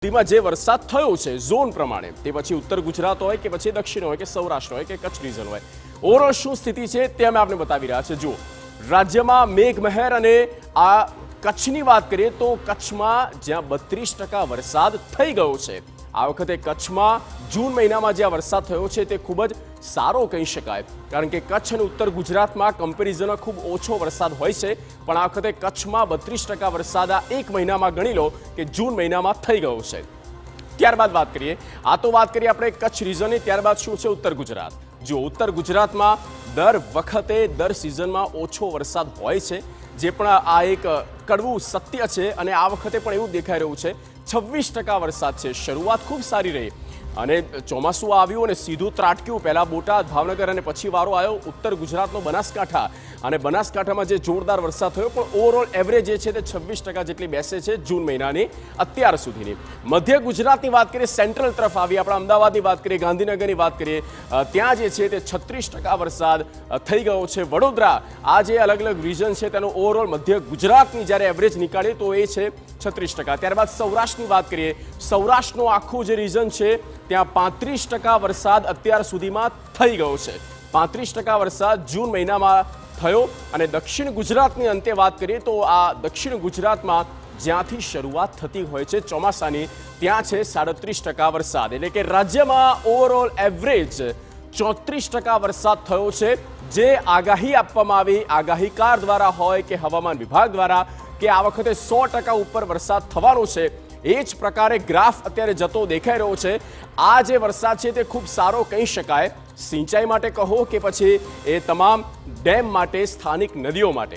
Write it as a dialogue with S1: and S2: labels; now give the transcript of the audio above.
S1: માં જે વરસાદ થયો છે ઝોન પ્રમાણે તે પછી ઉત્તર ગુજરાત હોય કે પછી દક્ષિણ હોય કે સૌરાષ્ટ્ર હોય કે કચ્છ રીજન હોય ઓવરઓલ શું સ્થિતિ છે તે અમે આપને બતાવી રહ્યા છે। જો રાજ્યમાં મેઘમહેર અને આ કચ્છની વાત કરીએ તો કચ્છમાં જ્યાં 32% વરસાદ થઈ ગયો છે। આ વખતે કચ્છમાં જૂન મહિનામાં જે વરસાદ થયો છે તે ખૂબ જ સારો કહી શકાય, કારણ કે કચ્છ અને ઉત્તર ગુજરાતમાં કમ્પેરિઝનમાં ખૂબ ઓછો વરસાદ હોય છે, પણ આ વખતે કચ્છમાં 32% વરસાદ આ એક મહિનામાં ગણી લો કે જૂન મહિનામાં થઈ ગયો છે। ત્યારબાદ વાત કરીએ, આ તો વાત કરીએ આપણે કચ્છ રીજનની, ત્યારબાદ શું છે ઉત્તર ગુજરાત। જો ઉત્તર ગુજરાતમાં દર વખતે દર સિઝનમાં ઓછો વરસાદ હોય છે, જે પણ આ એક કડવું સત્ય છે અને આ વખતે પણ એવું દેખાઈ રહ્યું છે। 26% વરસાદ છે, શરૂઆત ખૂબ સારી રહી અને ચોમાસું આવ્યું અને સીધું ત્રાટક્યું। પહેલા બોટાદ, ભાવનગર અને પછી વારો આવ્યો ઉત્તર ગુજરાતનો બનાસકાંઠા, અને બનાસકાંઠામાં જે જોરદાર વરસાદ થયો, પણ ઓવરઓલ એવરેજ જે છે તે 26% જેટલી બેસે છે જૂન મહિનાની અત્યાર સુધીની। મધ્ય ગુજરાતની વાત કરીએ, સેન્ટ્રલ તરફ આવી, આપણા અમદાવાદની વાત કરીએ, ગાંધીનગરની વાત કરીએ, ત્યાં જે છે તે 36% વરસાદ થઈ ગયો છે। વડોદરા, આ જે અલગ અલગ રીજન છે તેનો ઓવરઓલ મધ્ય ગુજરાતની જ્યારે એવરેજ નીકાળીએ તો એ છે 36%। ત્યારબાદ સૌરાષ્ટ્રની વાત કરીએ, સૌરાષ્ટ્રનો આખું જે રીજન છે ત્યાં 35% વરસાદ અત્યાર સુધીમાં થઈ ગયો છે। 35% વરસાદ જૂન મહિનામાં થયો। અને દક્ષિણ ગુજરાતની અંતે વાત કરીએ તો આ દક્ષિણ ગુજરાતમાં જ્યાંથી શરૂઆત થતી હોય છે ચોમાસાની, ત્યાં છે 37% વરસાદ, એટલે કે રાજ્યમાં ઓવરઓલ એવરેજ 34% વરસાદ થયો છે। જે આગાહી આપવામાં આવી આગાહીકાર દ્વારા હોય કે હવામાન વિભાગ દ્વારા કે આ વખતે 100% ઉપર વરસાદ થવાનો છે, એ જ પ્રકારે ગ્રાફ અત્યારે જતો દેખાઈ રહ્યો છે। આ જે વરસાદ છે તે ખૂબ સારો કહી શકાય, સિંચાઈ માટે કહો કે પછી એ તમામ ડેમ માટે, સ્થાનિક નદીઓ માટે।